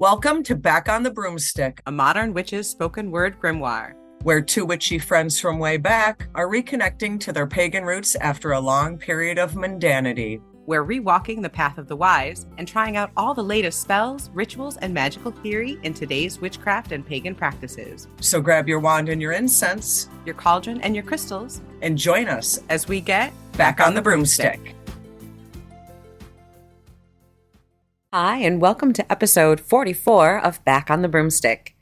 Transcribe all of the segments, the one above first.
Welcome to Back on the Broomstick, a modern witch's spoken word grimoire, where two witchy friends from way back are reconnecting to their pagan roots after a long period of mundanity. We're rewalking the path of the wise and trying out all the latest spells, rituals, and magical theory in today's witchcraft and pagan practices. So grab your wand and your incense, your cauldron and your crystals, and join us as we get Back on the Broomstick. Hi, and welcome to episode 44 of Back on the Broomstick.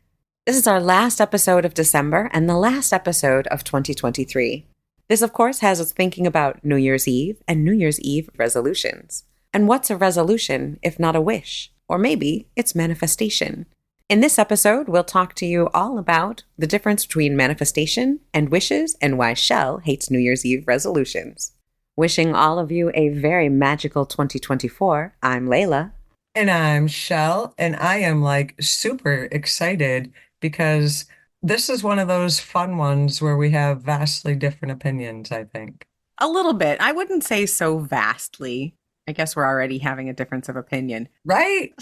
This is our last episode of December and the last episode of 2023. This, of course, has us thinking about New Year's Eve and New Year's Eve resolutions. And what's a resolution if not a wish? Or maybe it's manifestation. In this episode, we'll talk to you all about the difference between manifestation and wishes and why Chelle hates New Year's Eve resolutions. Wishing all of you a very magical 2024, I'm Laylla. And I'm Chelle, and I am super excited because this is one of those fun ones where we have vastly different opinions, I think. A little bit. I wouldn't say so vastly. I guess we're already having a difference of opinion. Right?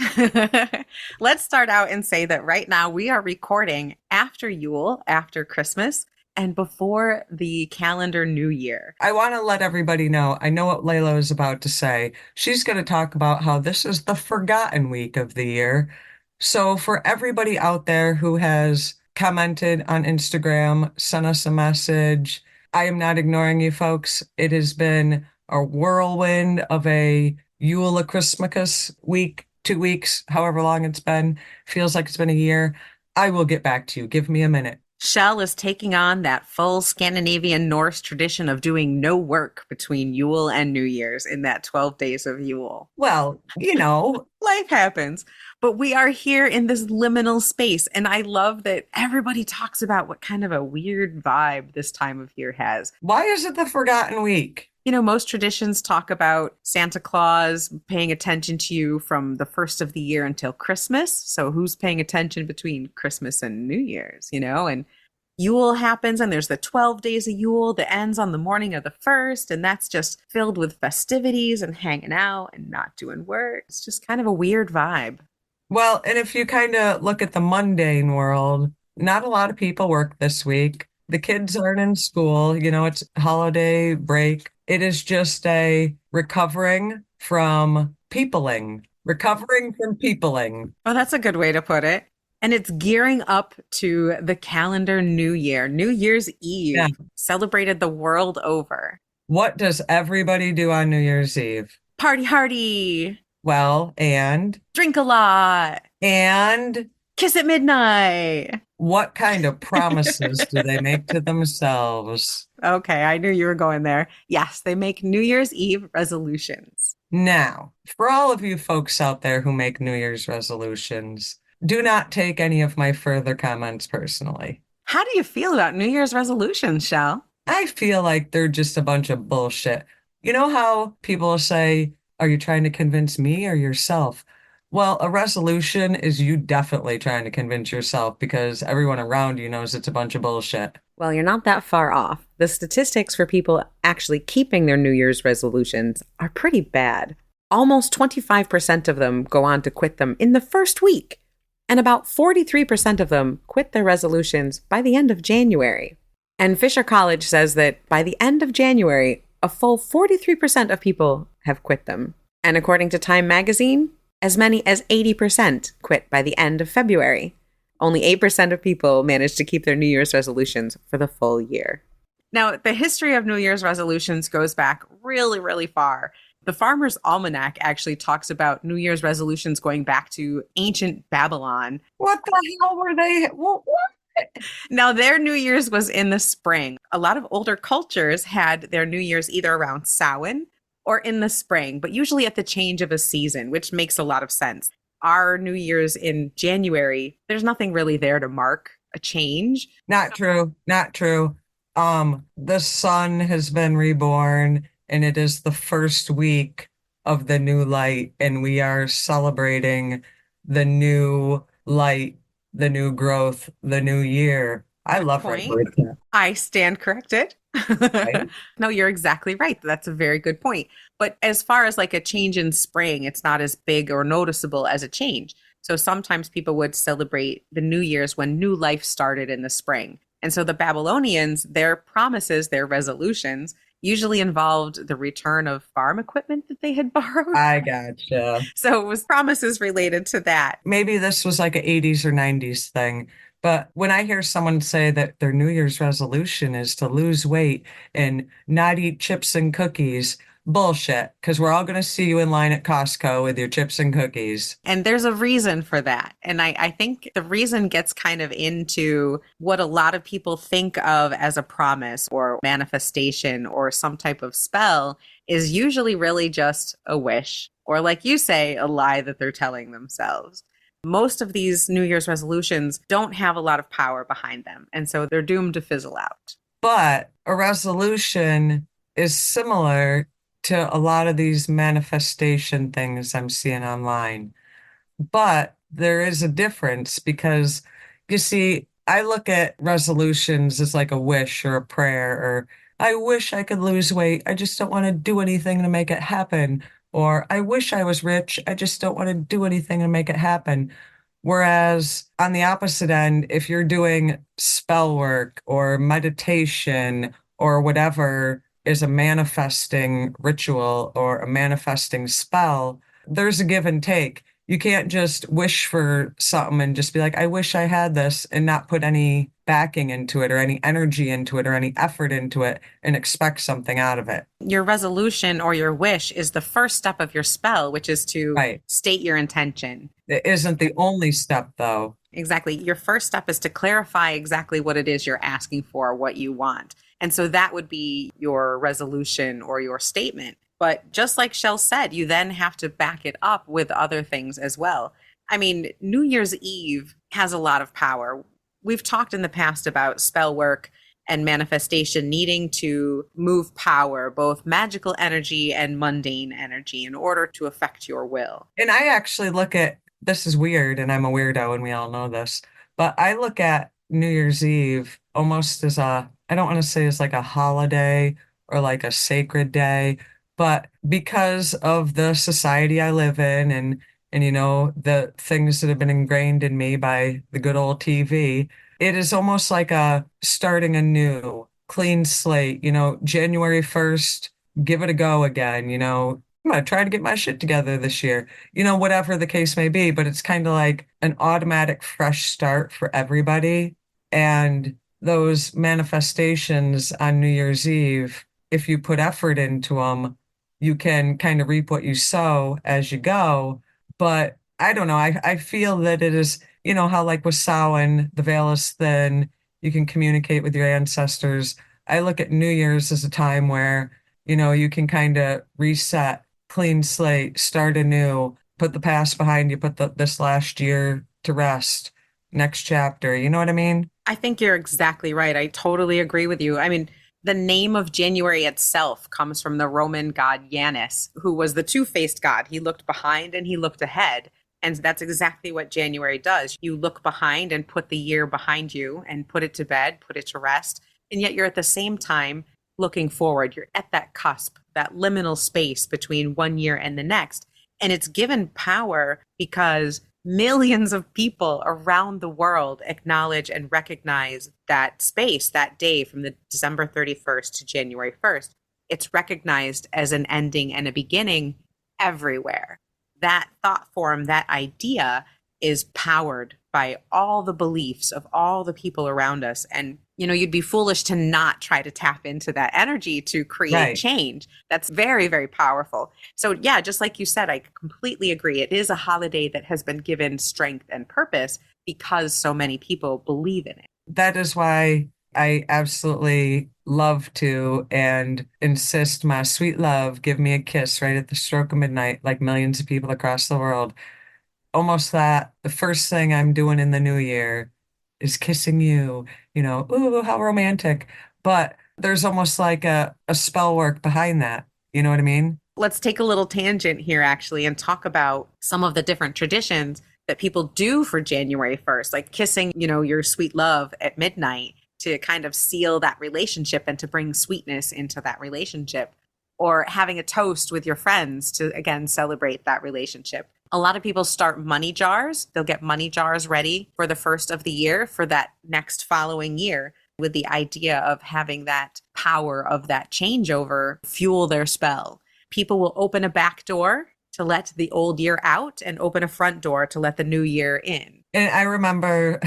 Let's start out and say that right now we are recording after Yule, after Christmas, and before the calendar New Year. I want to let everybody know, I know what Layla is about to say. She's going to talk about how this is the forgotten week of the year. So for everybody out there who has commented on Instagram, sent us a message, I am not ignoring you folks. It has been a whirlwind of a Yule Christmas week, 2 weeks, however long it's been. Feels like it's been a year. I will get back to you. Give me a minute. Chelle is taking on that full Scandinavian Norse tradition of doing no work between Yule and New Year's in that 12 days of Yule. Well, Life happens. But we are here in this liminal space, and I love that everybody talks about what kind of a weird vibe this time of year has. Why is it the forgotten week? You know, most traditions talk about Santa Claus paying attention to you from the first of the year until Christmas. So who's paying attention between Christmas and New Year's, And Yule happens, and there's the 12 days of Yule that ends on the morning of the 1st, and that's just filled with festivities and hanging out and not doing work. It's just kind of a weird vibe. Well, and if you kind of look at the mundane world, not a lot of people work this week. The kids aren't in school. It's holiday break. It is just a recovering from peopling. Oh, that's a good way to put it. And it's gearing up to the calendar New Year, New Year's Eve, celebrated the world over. What does everybody do on New Year's Eve? Party hardy. Well, and? Drink a lot. And? Kiss at midnight. What kind of promises do they make to themselves? Okay, I knew you were going there. Yes, they make New Year's Eve resolutions. Now, for all of you folks out there who make New Year's resolutions, do not take any of my further comments personally. How do you feel about New Year's resolutions, Chelle? I feel like they're just a bunch of bullshit. You know how people say, are you trying to convince me or yourself? Well, a resolution is you definitely trying to convince yourself because everyone around you knows it's a bunch of bullshit. Well, you're not that far off. The statistics for people actually keeping their New Year's resolutions are pretty bad. Almost 25% of them go on to quit them in the first week. And about 43% of them quit their resolutions by the end of January. And Fisher College says that by the end of January, a full 43% of people have quit them. And according to Time magazine, as many as 80% quit by the end of February. Only 8% of people managed to keep their New Year's resolutions for the full year. Now, the history of New Year's resolutions goes back really, really far. The Farmer's Almanac actually talks about New Year's resolutions going back to ancient Babylon. What the hell were they? What? Now, their New Year's was in the spring. A lot of older cultures had their New Year's either around Samhain or in the spring, but usually at the change of a season, which makes a lot of sense. Our New Year's in January, there's nothing really there to mark a change. Not true. The sun has been reborn, and it is the first week of the new light, and we are celebrating the new light, the new growth, the new year. I love it. I stand corrected. Right? No, you're exactly right. That's a very good point. But as far as like a change in spring, it's not as big or noticeable as a change. So sometimes people would celebrate the New Year's when new life started in the spring. And so the Babylonians, their promises, their resolutions usually involved the return of farm equipment that they had borrowed. I gotcha. So it was promises related to that. Maybe this was like an 80s or 90s thing. But when I hear someone say that their New Year's resolution is to lose weight and not eat chips and cookies, bullshit, because we're all going to see you in line at Costco with your chips and cookies. And there's a reason for that. And I think the reason gets kind of into what a lot of people think of as a promise or manifestation or some type of spell is usually really just a wish, or like you say, a lie that they're telling themselves. Most of these New Year's resolutions don't have a lot of power behind them. And so they're doomed to fizzle out. But a resolution is similar to a lot of these manifestation things I'm seeing online. But there is a difference because you see, I look at resolutions as like a wish or a prayer, or I wish I could lose weight. I just don't want to do anything to make it happen. Or I wish I was rich. I just don't want to do anything to make it happen. Whereas on the opposite end, if you're doing spell work or meditation or whatever is a manifesting ritual or a manifesting spell, there's a give and take. You can't just wish for something and just be like, I wish I had this and not put any backing into it or any energy into it or any effort into it and expect something out of it. Your resolution or your wish is the first step of your spell, which is to Right. state your intention. It isn't the only step, though. Exactly. Your first step is to clarify exactly what it is you're asking for, what you want. And so that would be your resolution or your statement. But just like Chelle said, you then have to back it up with other things as well. I mean, New Year's Eve has a lot of power. We've talked in the past about spell work and manifestation needing to move power, both magical energy and mundane energy, in order to affect your will. And I actually look at this is weird, and I'm a weirdo, and we all know this, but I look at New Year's Eve almost as I don't want to say it's like a holiday or like a sacred day, but because of the society I live in and the things that have been ingrained in me by the good old TV, it is almost like a starting a new clean slate, January 1st, give it a go again, I'm gonna try to get my shit together this year, whatever the case may be, but it's kind of like an automatic fresh start for everybody. And those manifestations on New Year's Eve, if you put effort into them, you can kind of reap what you sow as you go. But I don't know. I feel that it is, how like with Samhain, the veil is thin, you can communicate with your ancestors. I look at New Year's as a time where, you can kind of reset, clean slate, start anew, put the past behind you, put this last year to rest, next chapter. You know what I mean? I think you're exactly right. I totally agree with you. I mean, the name of January itself comes from the Roman god Janus, who was the two-faced god. He looked behind and he looked ahead. And that's exactly what January does. You look behind and put the year behind you and put it to bed, put it to rest. And yet you're at the same time looking forward. You're at that cusp, that liminal space between one year and the next. And it's given power because millions of people around the world acknowledge and recognize that space, that day from the December 31st to January 1st. It's recognized as an ending and a beginning everywhere. That thought form, that idea is powered by all the beliefs of all the people around us. And, you'd be foolish to not try to tap into that energy to create change. That's very, very powerful. So yeah, just like you said, I completely agree. It is a holiday that has been given strength and purpose because so many people believe in it. That is why I absolutely love to and insist my sweet love give me a kiss right at the stroke of midnight, like millions of people across the world. Almost that the first thing I'm doing in the new year is kissing you, ooh, how romantic. But there's almost like a spell work behind that. You know what I mean? Let's take a little tangent here, actually, and talk about some of the different traditions that people do for January 1st, like kissing, your sweet love at midnight to kind of seal that relationship and to bring sweetness into that relationship, or having a toast with your friends to, again, celebrate that relationship. A lot of people start money jars. They'll get money jars ready for the first of the year for that next following year with the idea of having that power of that changeover fuel their spell. People will open a back door to let the old year out and open a front door to let the new year in. And I remember,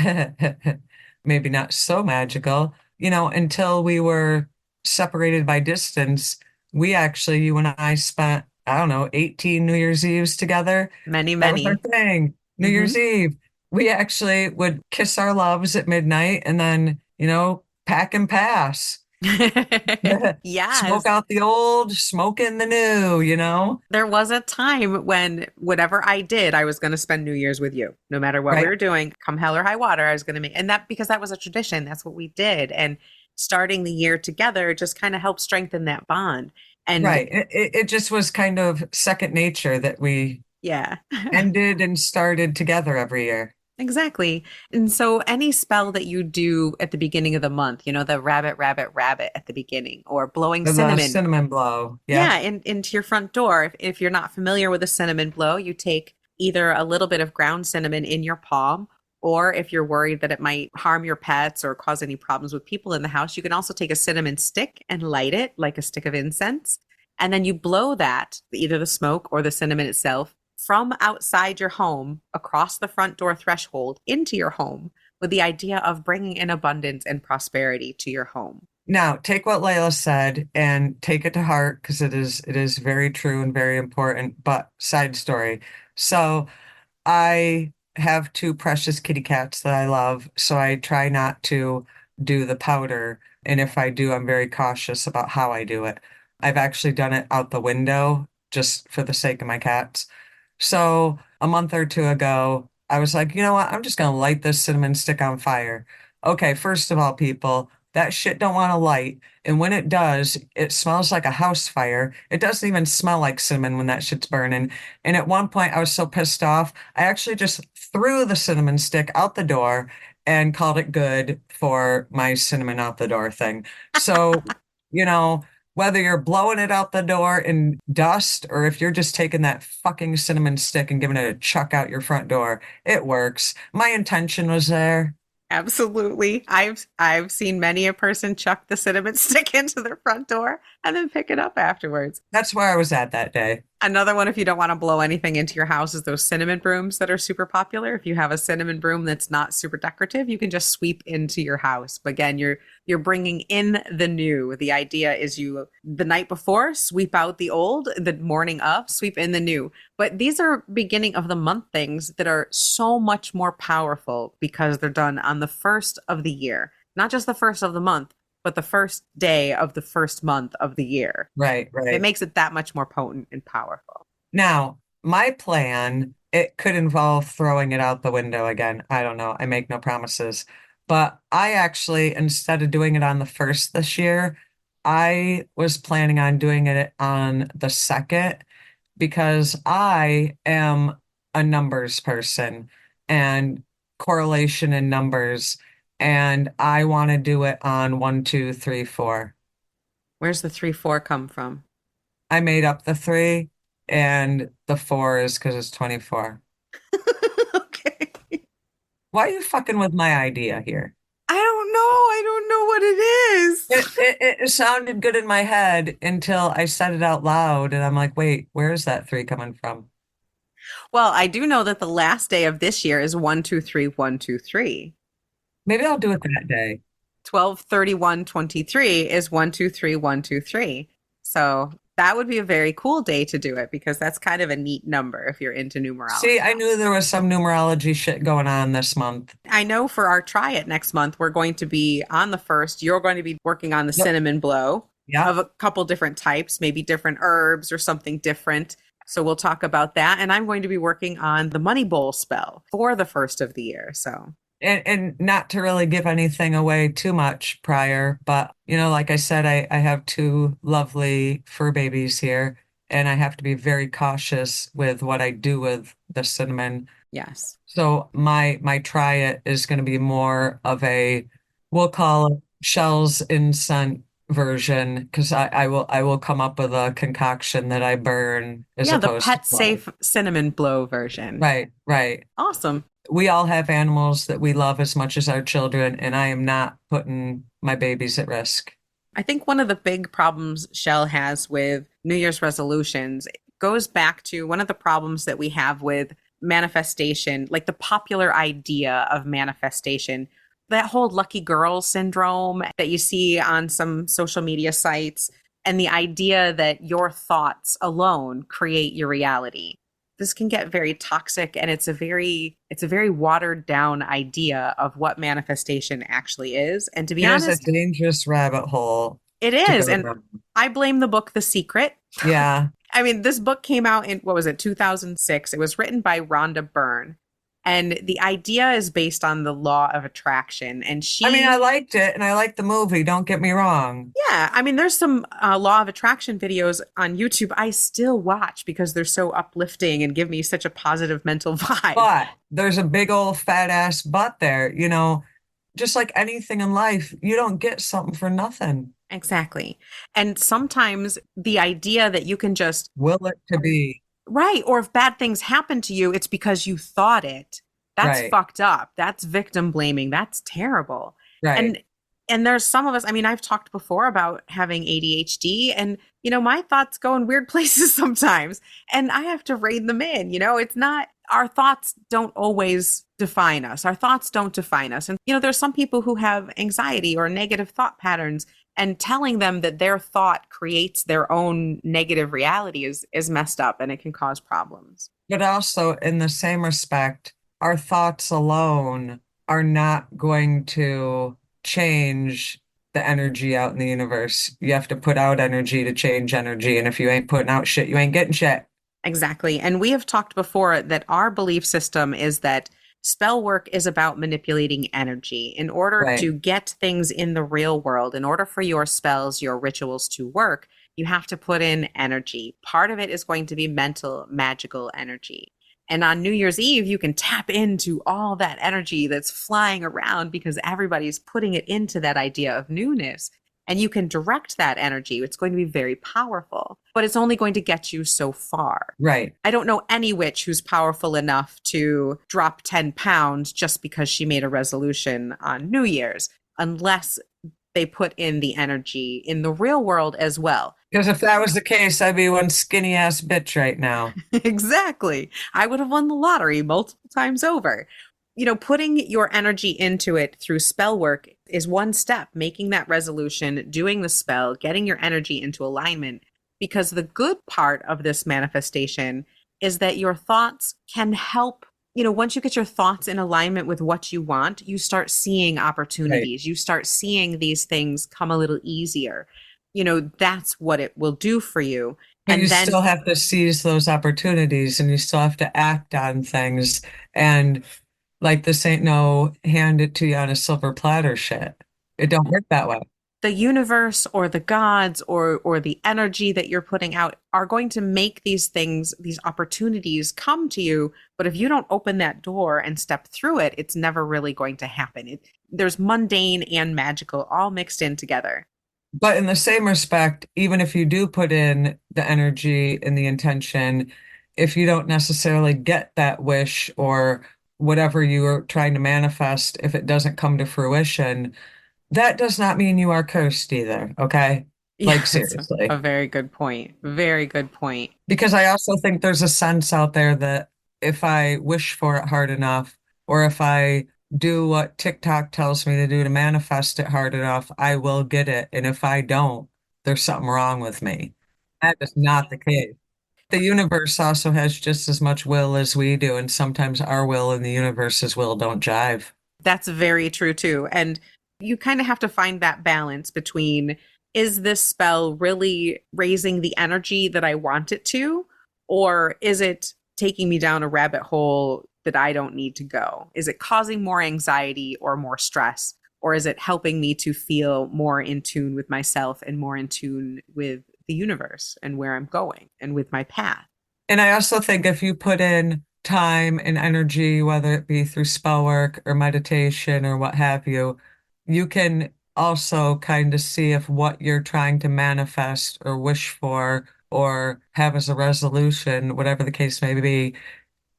maybe not so magical, until we were separated by distance, you and I spent, I don't know, 18 New Year's Eves together. Many, That was our many. thing. New Hmm. Year's Eve. We actually would kiss our loves at midnight and then, pack and pass. Smoke Yes. out the old, smoke in the new. There was a time when whatever I did, I was going to spend New Year's with you. No matter what we Right, were doing, come hell or high water, I was going to make, and that because that was a tradition. That's what we did. And starting the year together just kind of helped strengthen that bond. And right. It just was kind of second nature that we yeah. ended and started together every year. Exactly. And so any spell that you do at the beginning of the month, the rabbit, rabbit, rabbit at the beginning, or blowing The cinnamon, cinnamon blow. yeah, Yep. into your front door. If you're not familiar with a cinnamon blow, you take either a little bit of ground cinnamon in your palm, or if you're worried that it might harm your pets or cause any problems with people in the house, you can also take a cinnamon stick and light it like a stick of incense. And then you blow that, either the smoke or the cinnamon itself, from outside your home across the front door threshold into your home with the idea of bringing in abundance and prosperity to your home. Now, take what Layla said and take it to heart because it is very true and very important. But side story. So I have two precious kitty cats that I love, so I try not to do the powder. And if I do, I'm very cautious about how I do it. I've actually done it out the window just for the sake of my cats. So a month or two ago, I was like, you know what? I'm just gonna light this cinnamon stick on fire. Okay, first of all, people, that shit don't want to light. And when it does, it smells like a house fire. It doesn't even smell like cinnamon when that shit's burning. And at one point, I was so pissed off, I actually just threw the cinnamon stick out the door and called it good for my cinnamon out the door thing. So, you know, whether you're blowing it out the door in dust or if you're just taking that fucking cinnamon stick and giving it a chuck out your front door, it works. My intention was there. Absolutely. I've seen many a person chuck the cinnamon stick into their front door and then pick it up afterwards. That's where I was at that day. Another one, if you don't want to blow anything into your house, is those cinnamon brooms that are super popular. If you have a cinnamon broom that's not super decorative, you can just sweep into your house. But again, you're bringing in the new. The idea is you the night before sweep out the old, the morning of sweep in the new. But these are beginning of the month things that are so much more powerful because they're done on the first of the year, not just the first of the month, but the first day of the first month of the year. Right, It right. makes it that much more potent and powerful. Now, my plan, it could involve throwing it out the window again. I don't know. I make no promises. But I actually, instead of doing it on the first this year, I was planning on doing it on the second because I am a numbers person and correlation in numbers, and I want to do it on 1, 2, 3, 4. Where's the 3-4 come from? I made up the three, and the four is because it's 24. Okay. Why are you fucking with my idea here? I don't know. I don't know what it is. It sounded good in my head until I said it out loud, and I'm like, wait, where is that three coming from? Well, I do know that the last day of this year is 1, 2, 3, 1, 2, 3. Maybe I'll do it that day. 12/31/23 is 1, 2, 3, 1, 2, 3. So that would be a very cool day to do it because that's kind of a neat number if you're into See, numerology. I knew there was some numerology shit going on this month. I know for our try it next month, we're going to be on the first. You're going to be working on the Yep. cinnamon blow Yep. of a couple different types, maybe different herbs or something different. So we'll talk about that. And I'm going to be working on the money bowl spell for the first of the year. So And not to really give anything away too much prior, but like I said, I have two lovely fur babies here, and I have to be very cautious with what I do with the cinnamon. yes. So my try it is going to be more of a, we'll call it shells incense version because I will come up with a concoction that I burn as Yeah, the opposed to pet blood. safe cinnamon blow version. Right, right. Awesome. We all have animals that we love as much as our children, and I am not putting my babies at risk. I think one of the big problems Shell has with New Year's resolutions goes back to one of the problems that we have with manifestation, like the popular idea of manifestation, that whole lucky girl syndrome that you see on some social media sites, and the idea that your thoughts alone create your reality. This can get very toxic, and it's a very watered down idea of what manifestation actually is. And to be It is a honest, dangerous rabbit hole it to is. go And down. I blame the book The Secret. Yeah. I mean, this book came out in, what was it, 2006. It was written by Rhonda Byrne. And the idea is based on the law of attraction. And I mean, I she, liked it and I liked the movie, don't get me wrong. yeah, I mean, there's some law of attraction videos on YouTube I still watch because they're so uplifting and give me such a positive mental vibe. But there's a big old fat ass butt there, just like anything in life, you don't get something for nothing. Exactly. And sometimes the idea that you can just, Will it to be. right, or if bad things happen to you, it's because you thought it. That's Right, fucked up. That's victim blaming. That's terrible. right. And and there's some of us, I mean, I've talked before about having ADHD, and my thoughts go in weird places sometimes, and I have to rein them in. It's not, our thoughts don't always define us. Our thoughts don't define us. And there's some people who have anxiety or negative thought patterns, and telling them that their thought creates their own negative reality is messed up, and it can cause problems. But also, in the same respect, our thoughts alone are not going to change the energy out in the universe. You have to put out energy to change energy. And if you ain't putting out shit, you ain't getting shit. Exactly. And we have talked before that our belief system is that spell work is about manipulating energy. In order Right. to get things in the real world, in order for your spells, your rituals to work, you have to put in energy. Part of it is going to be mental, magical energy. And on New Year's Eve, you can tap into all that energy that's flying around because everybody's putting it into that idea of newness. And you can direct that energy. It's going to be very powerful, but it's only going to get you so far. Right. I don't know any witch who's powerful enough to drop 10 pounds just because she made a resolution on New Year's, unless they put in the energy in the real world as well. Because if that was the case, I'd be one skinny ass bitch right now. Exactly. I would have won the lottery multiple times over. Putting your energy into it through spell work is one step, making that resolution, doing the spell, getting your energy into alignment. Because the good part of this manifestation is that your thoughts can help. Once you get your thoughts in alignment with what you want, you start seeing Right. opportunities. You start seeing these things come a little easier. That's what it will do for you. But you And then, still have to seize those opportunities and you still have to act on things. And like this ain't no hand it to you on a silver platter shit. It don't work that way. the universe or the gods or the energy that you're putting out are going to make these things, these opportunities come to you. But if you don't open that door and step through it, it's never really going to happen. There's mundane and magical all mixed in together. But in the same respect, even if you do put in the energy and the intention, if you don't necessarily get that wish or whatever you are trying to manifest, if it doesn't come to fruition, that does not mean you are cursed either. Okay. Yeah, Like that's a seriously. very good point. Very good point. Because I also think there's a sense out there that if I wish for it hard enough, or if I do what TikTok tells me to do to manifest it hard enough, I will get it. And if I don't, there's something wrong with me. That is not the case. The universe also has just as much will as we do, and sometimes our will and the universe's will don't jive. That's very true too. And you kind of have to find that balance between, is this spell really raising the energy that I want it to? Or is it taking me down a rabbit hole that I don't need to go? Is it causing more anxiety or more stress? Or is it helping me to feel more in tune with myself and more in tune with the universe and where I'm going and with my path? And I also think if you put in time and energy, whether it be through spell work or meditation or what have you, you can also kind of see if what you're trying to manifest or wish for or have as a resolution, whatever the case may be,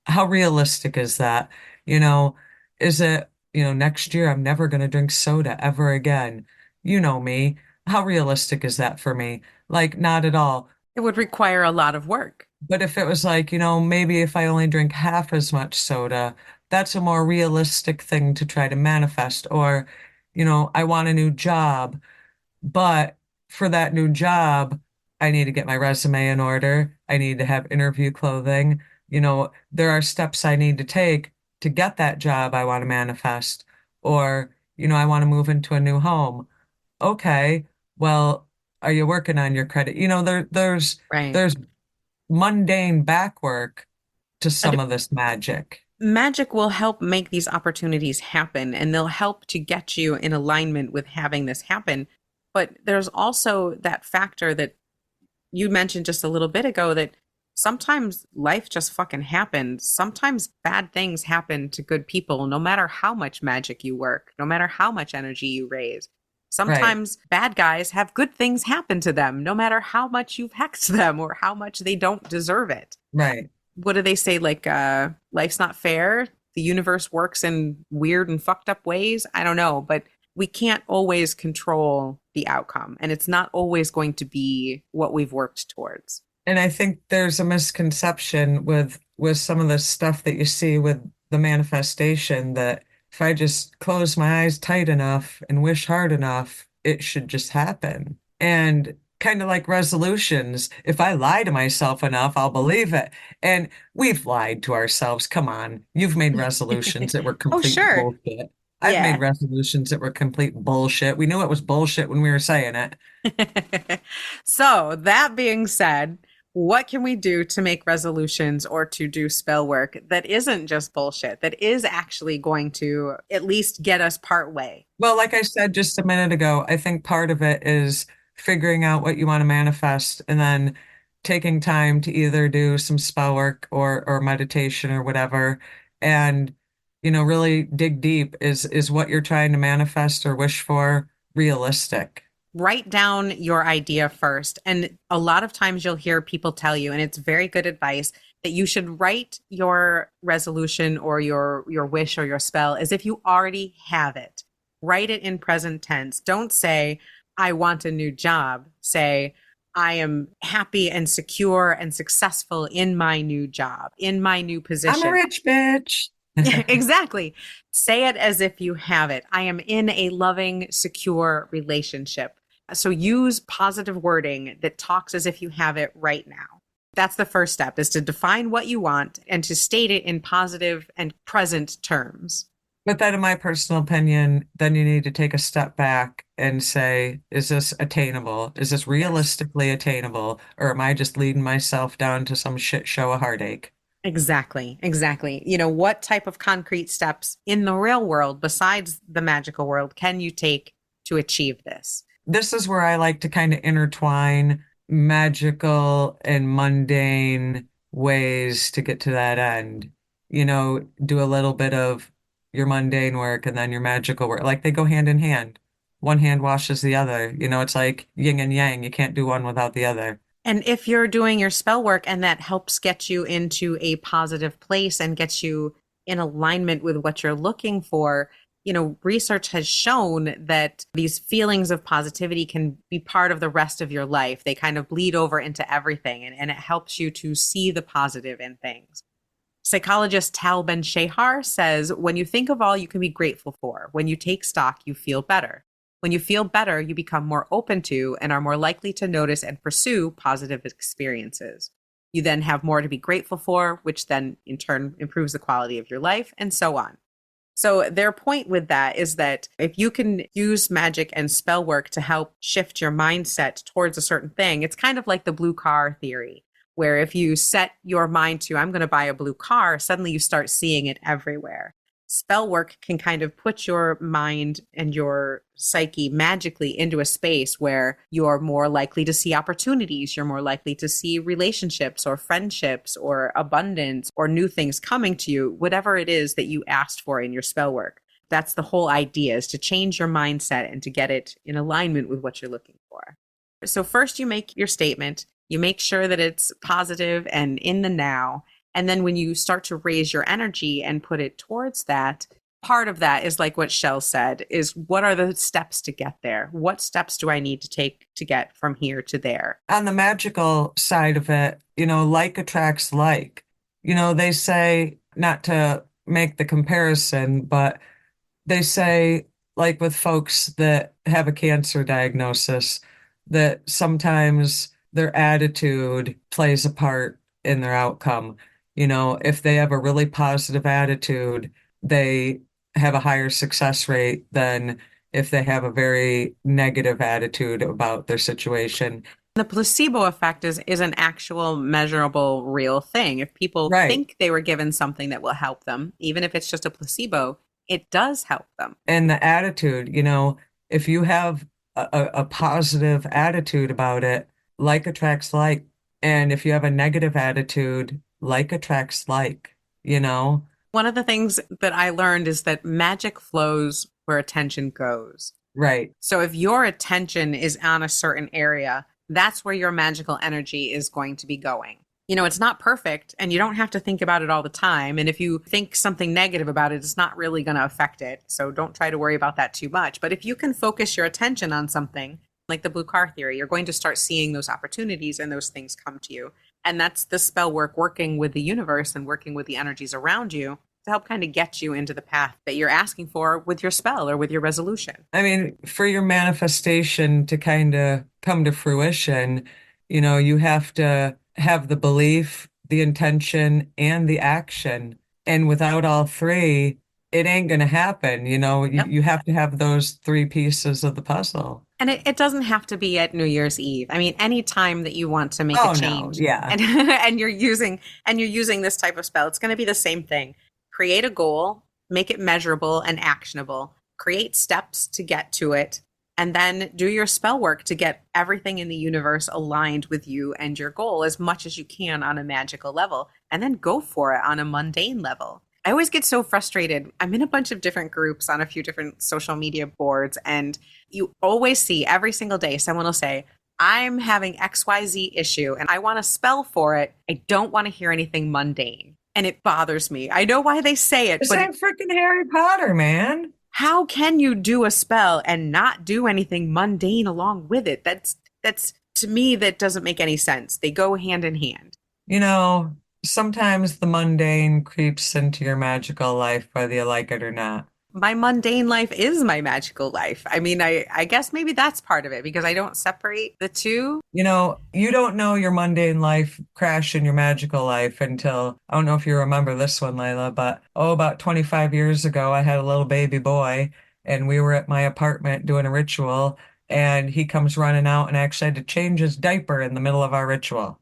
how realistic is that? You know, is it, next year I'm never going to drink soda ever again? You know me. How realistic is that for me? Like, not at all. It would require a lot of work. But if it was like, maybe if I only drink half as much soda, that's a more realistic thing to try to manifest. Or, I want a new job, but for that new job, I need to get my resume in order. I need to have interview clothing. There are steps I need to take to get that job I want to manifest. Or, I want to move into a new home. Okay, well, are you working on your credit? Right. There's mundane back work to some And of this magic. magic will help make these opportunities happen, and they'll help to get you in alignment with having this happen. But there's also that factor that you mentioned just a little bit ago, that sometimes life just fucking happens. Sometimes bad things happen to good people, no matter how much magic you work, no matter how much energy you raise. Right, Sometimes bad guys have good things happen to them, no matter how much you've hexed them or how much they don't deserve it. right. What do they say? Like, life's not fair. The universe works in weird and fucked up ways. I don't know, but we can't always control the outcome, and it's not always going to be what we've worked towards. And I think there's a misconception with some of the stuff that you see with the manifestation that if I just close my eyes tight enough and wish hard enough, it should just happen. And kind of like resolutions, if I lie to myself enough, I'll believe it. And we've lied to ourselves. Come on. You've made resolutions that were Oh, complete sure. bullshit. I've made Yeah. resolutions that were complete bullshit. We knew it was bullshit when we were saying it. So, that being said, what can we do to make resolutions or to do spell work that isn't just bullshit, that is actually going to at least get us part way? Well, like I said just a minute ago, I think part of it is figuring out what you want to manifest and then taking time to either do some spell work or meditation or whatever and really dig deep. Is what you're trying to manifest or wish for realistic? Write down your idea first. And a lot of times you'll hear people tell you, and it's very good advice, that you should write your resolution or your wish or your spell as if you already have it. Write it in present tense. Don't say, I want a new job. Say, I am happy and secure and successful in my new job, in my new I'm a position. rich bitch. Exactly. Say it as if you have it. I am in a loving, secure relationship. So use positive wording that talks as if you have it right now. That's the first step, is to define what you want and to state it in positive and present terms. But then, in my personal opinion, then you need to take a step back and say, is this attainable? Is this Yes. realistically attainable? Or am I just leading myself down to some shit show of heartache? Exactly. Exactly. What type of concrete steps in the real world, besides the magical world, can you take to achieve this? This is where I like to kind of intertwine magical and mundane ways to get to that end. Do a little bit of your mundane work and then your magical work. Like they go hand in hand. One hand washes the other. It's like yin and yang. You can't do one without the other. And if you're doing your spell work and that helps get you into a positive place and gets you in alignment with what you're looking for, research has shown that these feelings of positivity can be part of the rest of your life. They kind of bleed over into everything, and it helps you to see the positive in things. Psychologist Tal Ben Shahar says, when you think of all you can be grateful for, when you take stock, you feel better. When you feel better, you become more open to and are more likely to notice and pursue positive experiences. You then have more to be grateful for, which then in turn improves the quality of your life, and so on. So their point with that is that if you can use magic and spell work to help shift your mindset towards a certain thing, it's kind of like the blue car theory, where if you set your mind to, I'm going to buy a blue car, suddenly you start seeing it everywhere. Spell work can kind of put your mind and your psyche magically into a space where you're more likely to see opportunities. You're more likely to see relationships or friendships or abundance or new things coming to you, whatever it is that you asked for in your spell work. That's the whole idea, is to change your mindset and to get it in alignment with what you're looking for. So first you make your statement, you make sure that it's positive and in the now. And then when you start to raise your energy and put it towards that, part of that is like what Chelle said, is what are the steps to get there? What steps do I need to take to get from here to there? On the magical side of it, like attracts like. They say, not to make the comparison, but they say, like with folks that have a cancer diagnosis, that sometimes their attitude plays a part in their outcome. If they have a really positive attitude, they have a higher success rate than if they have a very negative attitude about their situation. The placebo effect is an actual measurable real thing. If people Right. think they were given something that will help them, even if it's just a placebo, it does help them. And the attitude, if you have a positive attitude about it, like attracts like. And if you have a negative attitude, like attracts like. One of the things that I learned is that magic flows where attention goes. Right. So if your attention is on a certain area, that's where your magical energy is going to be going. It's not perfect and you don't have to think about it all the time. And if you think something negative about it, it's not really going to affect it. So don't try to worry about that too much. But if you can focus your attention on something like the blue car theory, you're going to start seeing those opportunities and those things come to you. And that's the spell work, working with the universe and working with the energies around you to help kind of get you into the path that you're asking for with your spell or with your resolution. I mean, for your manifestation to kind of come to fruition, you have to have the belief, the intention, and the action. And without all three, it ain't going to happen. Yep. You have to have those three pieces of the puzzle. And it doesn't have to be at New Year's Eve. I mean, any time that you want to make Oh, a no. change, Yeah. and you're using this type of spell, it's going to be the same thing. Create a goal, make it measurable and actionable. Create steps to get to it, and then do your spell work to get everything in the universe aligned with you and your goal as much as you can on a magical level, and then go for it on a mundane level. I always get so frustrated. I'm in a bunch of different groups on a few different social media boards, and you always see every single day someone will say, I'm having XYZ issue and I want a spell for it. I don't want to hear anything mundane. And it bothers me. I know why they say it, It's but like freaking Harry Potter, man. how can you do a spell and not do anything mundane along with it? That's to me, that doesn't make any sense. They go hand in hand. Sometimes the mundane creeps into your magical life, whether you like it or not. My mundane life is my magical life. I mean, I guess maybe that's part of it because I don't separate the two. You don't know your mundane life crash in your magical life until, I don't know if you remember this one, Layla, but about 25 years ago, I had a little baby boy and we were at my apartment doing a ritual and he comes running out and actually had to change his diaper in the middle of our ritual.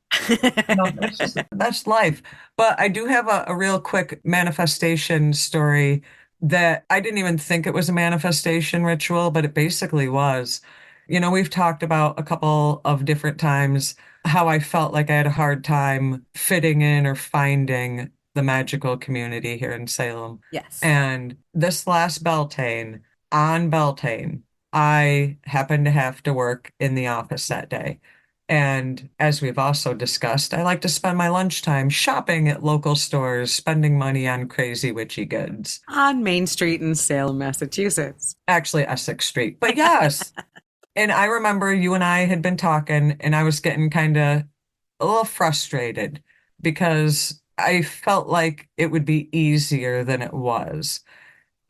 That's life. But I do have a real quick manifestation story that I didn't even think it was a manifestation ritual, but it basically was. We've talked about a couple of different times how I felt like I had a hard time fitting in or finding the magical community here in Salem. Yes. And this last Beltane, on Beltane, I happened to have to work in the office that day. And as we've also discussed, I like to spend my lunchtime shopping at local stores, spending money on crazy witchy goods. On Main Street in Salem, Massachusetts. Actually, Essex Street. But yes. And I remember you and I had been talking, and I was getting kind of a little frustrated because I felt like it would be easier than it was.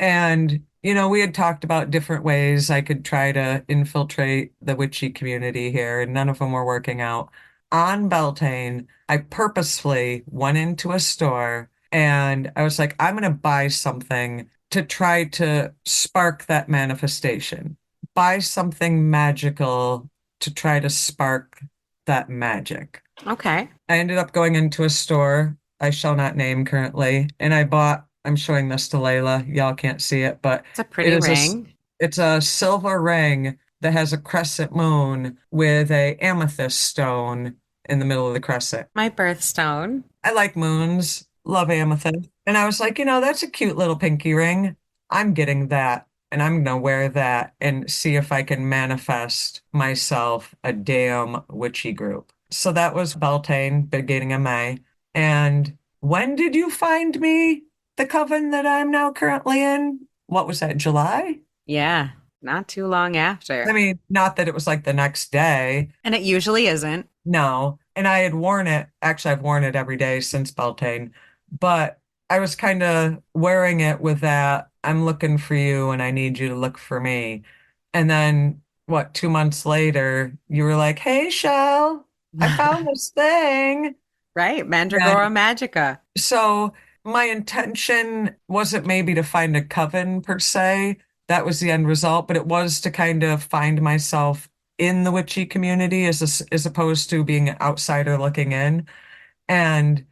And, we had talked about different ways I could try to infiltrate the witchy community here, and none of them were working out. On Beltane, I purposefully went into a store and I was like, I'm going to buy something to try to spark that manifestation. Buy something magical to try to spark that magic. Okay. I ended up going into a store I shall not name currently, and I bought, I'm showing this to Layla. Y'all can't see it, but It's a pretty ring. It's a silver ring that has a crescent moon with a amethyst stone in the middle of the crescent. My birthstone. I like moons, love amethyst. And I was like, that's a cute little pinky ring. I'm getting that and I'm gonna wear that and see if I can manifest myself a damn witchy group. So that was Beltane, beginning of May. And when did you find me? The coven that I'm now currently in? What was that, July? Yeah, not too long I after. mean, not that it was like the next day. And it usually isn't. No. And I had worn it. Actually, I've worn it every day since Beltane, but I was kind of wearing it with that, I'm looking for you and I need you to look for me. And then, what, 2 months later, you were like, hey, Shell, I found this thing. Right? Mandragora And Magica. so my intention wasn't maybe to find a coven per se. That was the end result, but it was to kind of find myself in the witchy community as opposed to being an outsider looking in. And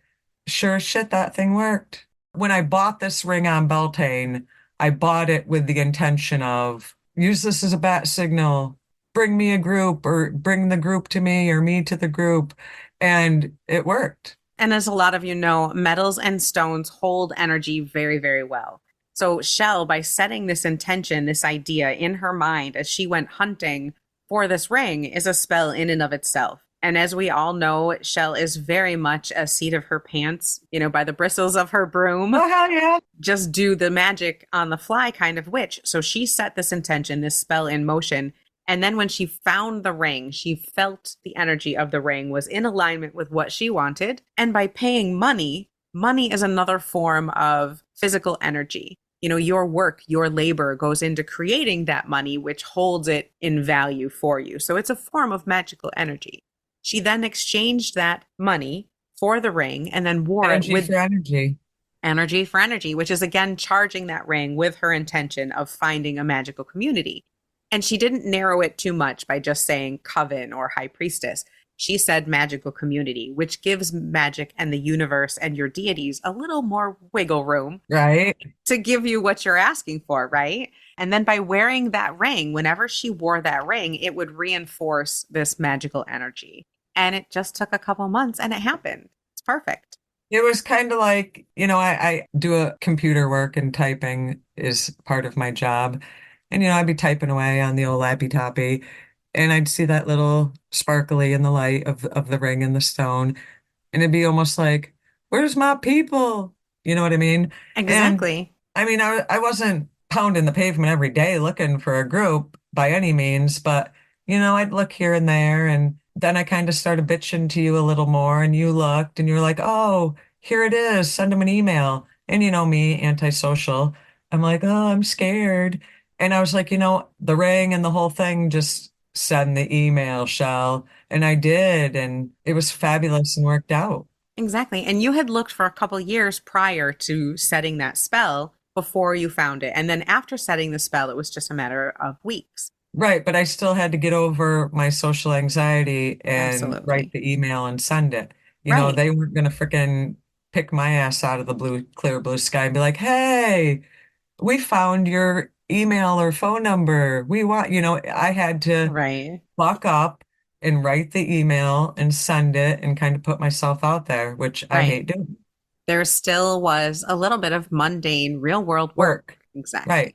sure as shit, that thing worked. When I bought this ring on Beltane, I bought it with the intention of use this as a bat signal, bring me a group or bring the group to me or me to the group. And it worked. And as a lot of you know, metals and stones hold energy very, very well. So Shell, by setting this intention, this idea in her mind as she went hunting for this ring, is a spell in and of itself. And as we all know, Shell is very much a seat of her pants, by the bristles of her broom. Oh, hell yeah. Just do the magic on the fly kind of witch. So she set this intention, this spell in motion. And then when she found the ring, she felt the energy of the ring was in alignment with what she wanted. And by paying money, money is another form of physical energy. Your work, your labor goes into creating that money, which holds it in value for you. So it's a form of magical energy. She then exchanged that money for the ring and then wore Energy it with for energy. energy for energy, which is again charging that ring with her intention of finding a magical community. And she didn't narrow it too much by just saying coven or high priestess. She said magical community, which gives magic and the universe and your deities a little more wiggle room Right. to give you what you're asking for, right? And then by wearing that ring, whenever she wore that ring, it would reinforce this magical energy. And it just took a couple months and it happened. It's perfect. It was kind of like, I do a computer work and typing is part of my job. And, I'd be typing away on the old lappy toppy and I'd see that little sparkly in the light of the ring and the stone. And it'd be almost like, where's my people? You know what I mean? And Exactly. I mean, I wasn't pounding the pavement every day looking for a group by any means, but, I'd look here and there. And then I kind of started bitching to you a little more. And you looked and you're like, oh, here it is. Send them an email. And you know me, antisocial. I'm like, oh, I'm scared. And I was like, the ring and the whole thing, just send the email, Shell. And I did. And it was fabulous and worked out. Exactly. And you had looked for a couple years prior to setting that spell before you found it. And then after setting the spell, it was just a matter of weeks. Right, but I still had to get over my social anxiety and write Absolutely. the email and send it. Right. They weren't going to frickin' pick my ass out of the clear blue sky and be like, hey, we found your email or phone number. We want, I had to Right. buck up and write the email and send it and kind of put myself out there, which I Right. hate doing. There still was a little bit of mundane real world work. Work. Exactly. Right.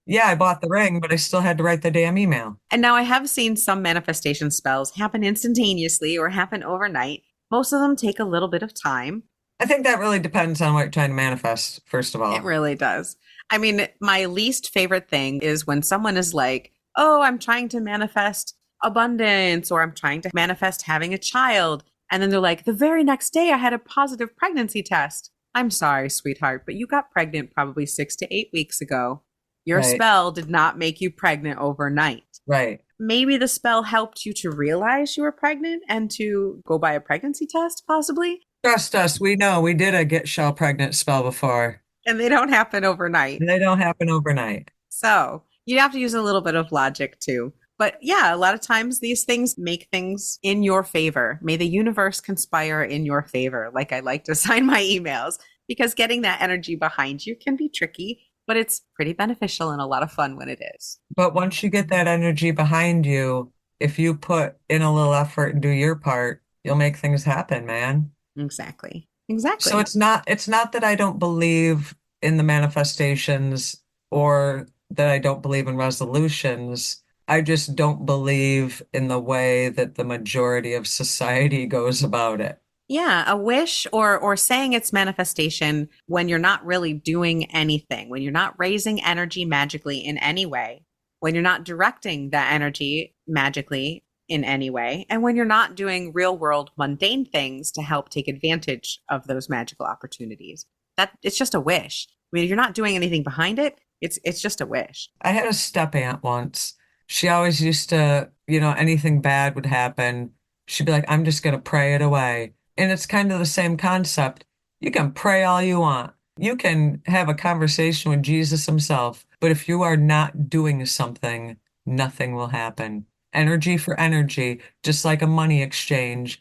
Yeah, I bought the ring, but I still had to write the damn email. And now I have seen some manifestation spells happen instantaneously or happen overnight. Most of them take a little bit of time. I think that really depends on what you're trying to manifest, first of It all. really does. I mean, my least favorite thing is when someone is like, oh, I'm trying to manifest abundance or I'm trying to manifest having a child. And then they're like, the very next day I had a positive pregnancy test. I'm sorry, sweetheart, but you got pregnant probably 6 to 8 weeks ago. Your Right. spell did not make you pregnant overnight. Right. Maybe the spell helped you to realize you were pregnant and to go buy a pregnancy test, possibly. Trust us, we know we did a get shell pregnant spell before. And they don't happen overnight. They don't happen overnight. So you have to use a little bit of logic too. But yeah, a lot of times these things make things in your favor. May the universe conspire in your favor, like I like to sign my emails, because getting that energy behind you can be tricky, but it's pretty beneficial and a lot of fun when it is. But once you get that energy behind you, if you put in a little effort and do your part, you'll make things happen, man. Exactly. So Exactly. it's not that I don't believe in the manifestations or that I don't believe in resolutions. I just don't believe in the way that the majority of society goes about it. Yeah, a wish or saying it's manifestation when you're not really doing anything, when you're not raising energy magically in any way, when you're not directing that energy magically in any way, and when you're not doing real world mundane things to help take advantage of those magical opportunities. That it's just a wish. I mean, if you're not doing anything behind it, it's just a wish. I had a step aunt once. She always used to, anything bad would happen. She'd be like, I'm just going to pray it away. And it's kind of the same concept. You can pray all you want. You can have a conversation with Jesus himself. But if you are not doing something, nothing will happen. Energy for energy, just like a money exchange.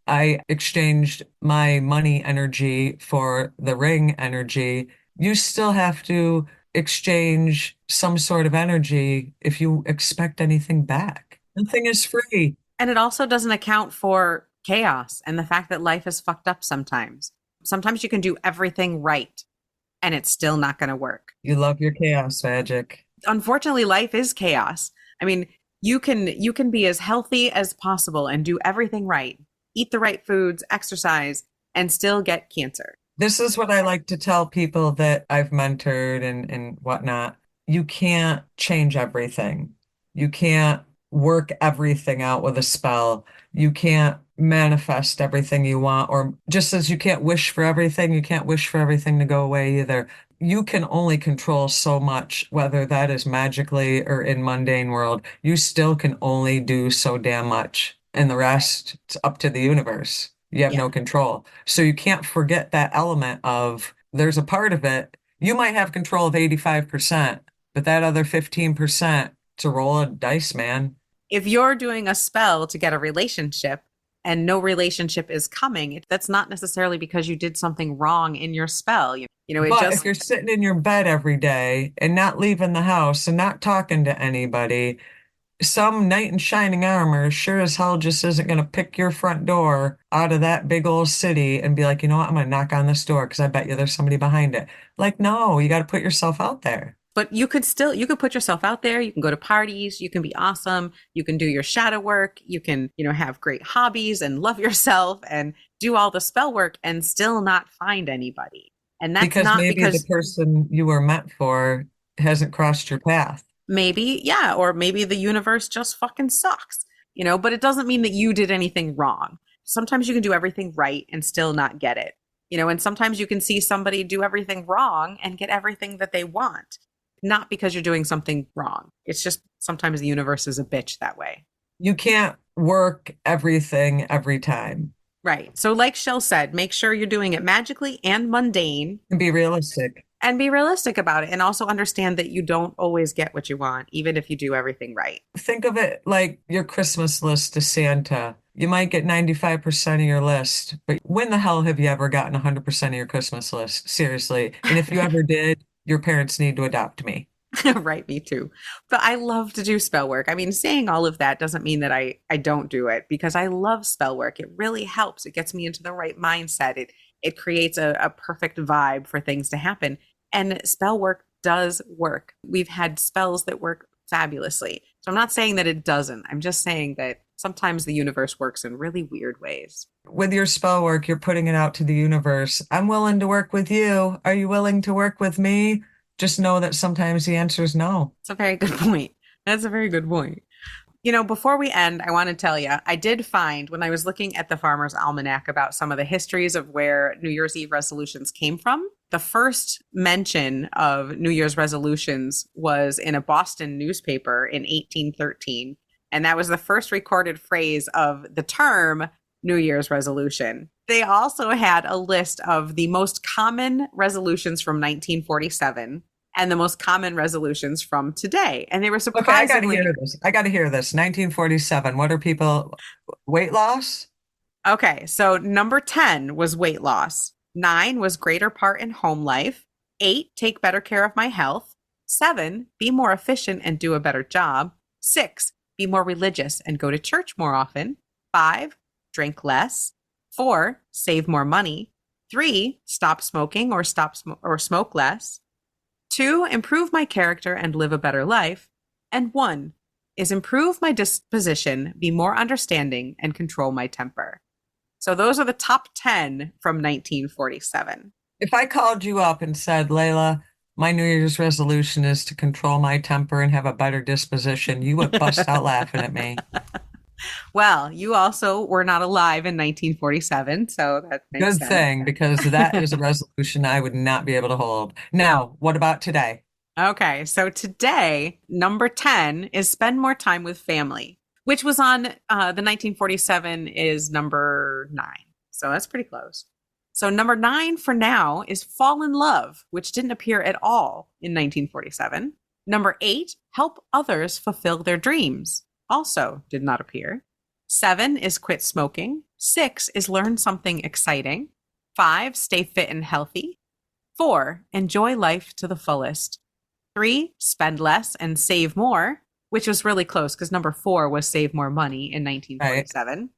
I exchanged my money energy for the ring energy. You still have to exchange some sort of energy if you expect anything back. Nothing is free. And it also doesn't account for chaos and the fact that life is fucked up sometimes. Sometimes you can do everything right and it's still not going to work. You love your chaos magic. Unfortunately, life is chaos. I mean, you can be as healthy as possible and do everything right, eat the right foods, exercise, and still get cancer. This is what I like to tell people that I've mentored and whatnot. You can't change everything. You can't work everything out with a spell. You can't manifest everything you want, or just as you can't wish for everything, you can't wish for everything to go away either. You can only control so much, whether that is magically or in mundane world. You still can only do so damn much, and the rest, it's up to the universe. You have Yeah. no control. So you can't forget that element of there's a part of it. You might have control of 85%, but that other 15%, to roll a dice, man. If you're doing a spell to get a relationship and no relationship is coming, that's not necessarily because you did something wrong in your spell. It But just if you're sitting in your bed every day and not leaving the house and not talking to anybody, some knight in shining armor sure as hell just isn't going to pick your front door out of that big old city and be like, you know what, I'm going to knock on this door because I bet you there's somebody behind it. Like, no, you got to put yourself out there. but you could put yourself out there. You can go to parties. You can be awesome. You can do your shadow work. You can, have great hobbies and love yourself and do all the spell work and still not find anybody. And that's Because not maybe the because person you were meant for hasn't crossed your path. maybe, yeah, or maybe the universe just fucking sucks, but it doesn't mean that you did anything wrong. Sometimes you can do everything right and still not get it, and sometimes you can see somebody do everything wrong and get everything that they want, not because you're doing something wrong. It's just sometimes the universe is a bitch that way. You can't work everything every time. Right. So, like Shell said, make sure you're doing it magically and mundane And be realistic. and be realistic about it. And also understand that you don't always get what you want, even if you do everything right. Think of it like your Christmas list to Santa. You might get 95% of your list, but when the hell have you ever gotten 100% of your Christmas list? Seriously. And if you ever did, your parents need to adopt me. Right, me too. But I love to do spell work. I mean, saying all of that doesn't mean that I don't do it because I love spell work. It really helps. It gets me into the right mindset. It creates a perfect vibe for things to happen. And spell work does work. We've had spells that work fabulously. So I'm not saying that it doesn't. I'm just saying that sometimes the universe works in really weird ways. With your spell work, you're putting it out to the universe. I'm willing to work with you. Are you willing to work with me? Just know that sometimes the answer is no. It's a very good point. That's a very good point. Before we end, I want to tell you, I did find when I was looking at the Farmer's Almanac about some of the histories of where New Year's Eve resolutions came from. The first mention of New Year's resolutions was in a Boston newspaper in 1813. And that was the first recorded phrase of the term New Year's resolution. They also had a list of the most common resolutions from 1947 and the most common resolutions from today. And they were Okay, I got to surprisingly hear this. I got to hear this. 1947. What are people? Weight loss? okay. So number 10 was weight loss. 9 was greater part in home life. 8, take better care of my health. 7, be more efficient and do a better job. 6, be more religious and go to church more often. 5, drink less. 4, save more money. 3, stop smoking or or smoke less. 2, improve my character and live a better life. And 1 is improve my disposition, be more understanding, and control my temper. So those are the top 10 from 1947. If I called you up and said, Layla, my New Year's resolution is to control my temper and have a better disposition, you would bust out laughing at me. Well, you also were not alive in 1947, so that makes Good sense. thing, because that is a resolution I would not be able to hold. Now, what about today? Okay, so today, number 10 is spend more time with family, which was on the 1947 is number 9. So that's pretty close. So number 9 for now is fall in love, which didn't appear at all in 1947. Number 8, help others fulfill their dreams. Also did not appear. 7 is quit smoking. 6 is learn something exciting. 5, stay fit and healthy. 4, enjoy life to the fullest. 3, spend less and save more, which was really close because number 4 was save more money in 1947. Right.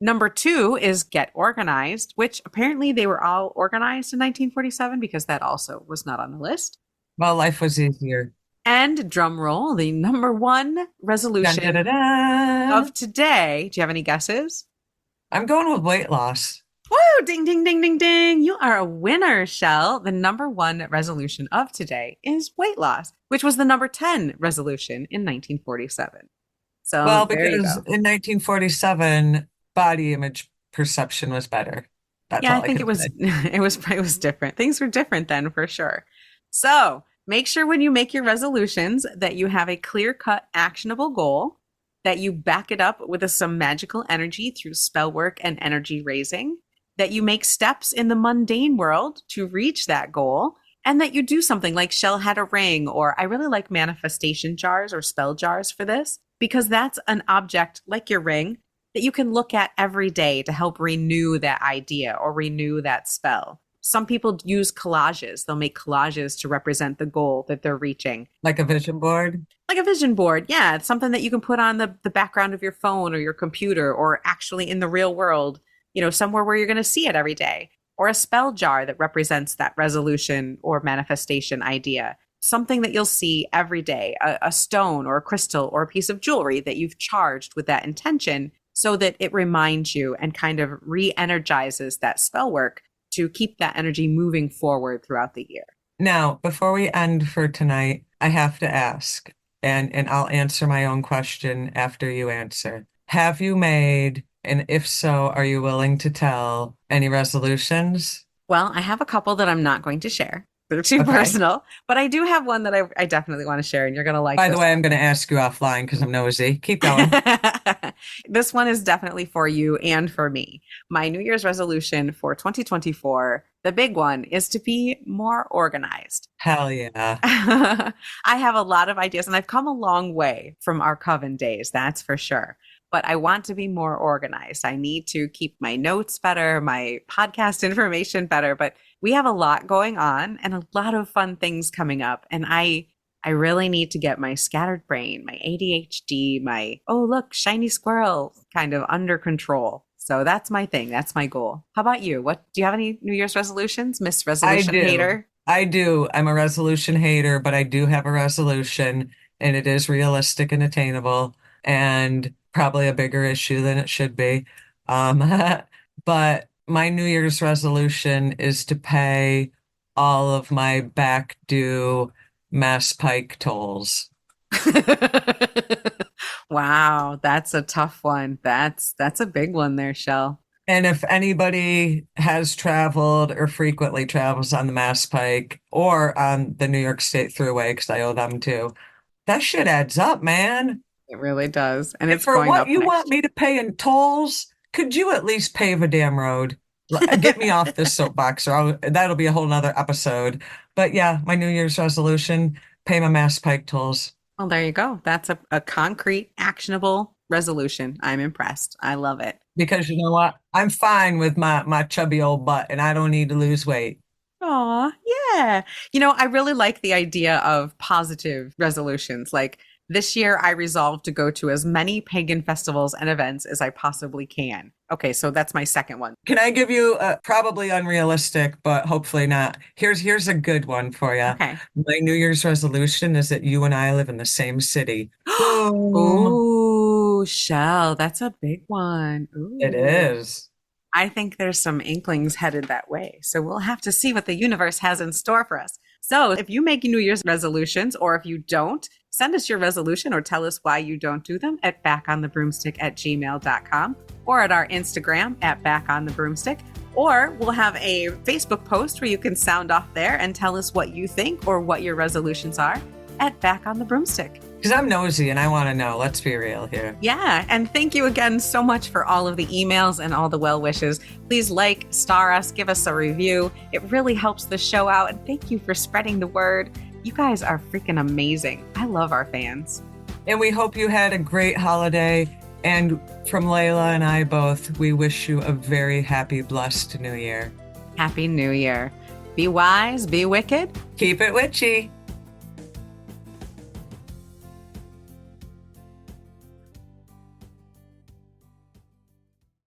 Number 2 is get organized, which apparently they were all organized in 1947 because that also was not on the list. Well, life was easier. And drum roll, the number 1 resolution Dun, dun, dun, dun. of today. Do you have any guesses? I'm going with weight loss. Woo! Ding, ding, ding, ding, ding. You are a winner, Chelle. The number 1 resolution of today is weight loss, which was the number 10 resolution in 1947. So, well, because in 1947, body image perception was better. That's yeah, all I think it was different. Things were different then for sure. So make sure when you make your resolutions that you have a clear-cut, actionable goal, that you back it up with some magical energy through spell work and energy raising, that you make steps in the mundane world to reach that goal, and that you do something like Chelle had a ring, or I really like manifestation jars or spell jars for this, because that's an object like your ring that you can look at every day to help renew that idea or renew that spell. Some people use collages. They'll make collages to represent the goal that they're reaching. Like a vision board? Like a vision board, yeah. It's something that you can put on the background of your phone or your computer or actually in the real world, you know, somewhere where you're going to see it every day. Or a spell jar that represents that resolution or manifestation idea. Something that you'll see every day, a stone or a crystal or a piece of jewelry that you've charged with that intention so that it reminds you and kind of re-energizes that spell work to keep that energy moving forward throughout the year. Now, before we end for tonight, I have to ask, and I'll answer my own question after you answer. Have you made, and if so, are you willing to tell any resolutions? Well, I have a couple that I'm not going to share. They're too personal, but I do have one that I definitely want to share, and you're going to like. By the way, I'm going to ask you offline because I'm nosy. Keep going. This one is definitely for you and for me. My New Year's resolution for 2024, the big one, is to be more organized. Hell yeah. I have a lot of ideas, and I've come a long way from our coven days, that's for sure. But I want to be more organized. I need to keep my notes better, my podcast information better, but we have a lot going on and a lot of fun things coming up. And I really need to get my scattered brain, my ADHD, my, oh, look, shiny squirrel kind of under control. So that's my thing. That's my goal. How about you? Do you have any New Year's resolutions, Miss Resolution Hater? I do. I'm a resolution hater, but I do have a resolution and it is realistic and attainable and probably a bigger issue than it should be. But my New Year's resolution is to pay all of my back due Mass Pike tolls. Wow, that's a tough one. That's a big one there, Chelle. And if anybody has traveled or frequently travels on the Mass Pike or on the New York State Thruway, because I owe them too, that shit adds up, man. It really does. And it's for going what up you next. Want me to pay in tolls, could you at least pave a damn road? Get me off this soapbox, or that'll be a whole nother episode. But yeah, my New Year's resolution, pay my Mass Pike tolls. Well, there you go. That's a concrete, actionable resolution. I'm impressed. I love it. Because you know what? I'm fine with my chubby old butt, and I don't need to lose weight. Aw, yeah. You know, I really like the idea of positive resolutions. Like, this year, I resolved to go to as many pagan festivals and events as I possibly can. Okay, so that's my second one. Can I give you a probably unrealistic, but hopefully not? Here's a good one for you. Okay. My New Year's resolution is that you and I live in the same city. Boom. Ooh, Shell, that's a big one. It Ooh. is. I think there's some inklings headed that way. So we'll have to see what the universe has in store for us. So if you make New Year's resolutions, or if you don't, send us your resolution or tell us why you don't do them at backonthebroomstick@gmail.com or at our Instagram at backonthebroomstick. Or we'll have a Facebook post where you can sound off there and tell us what you think or what your resolutions are at Back on the Broomstick. Because I'm nosy and I want to know. Let's be real here. Yeah, and thank you again so much for all of the emails and all the well wishes. Please like, star us, give us a review. It really helps the show out, and thank you for spreading the word. You guys are freaking amazing. I love our fans. And we hope you had a great holiday. And from Layla and I both, we wish you a very happy, blessed New Year. Happy New Year. Be wise, be wicked. Keep it witchy.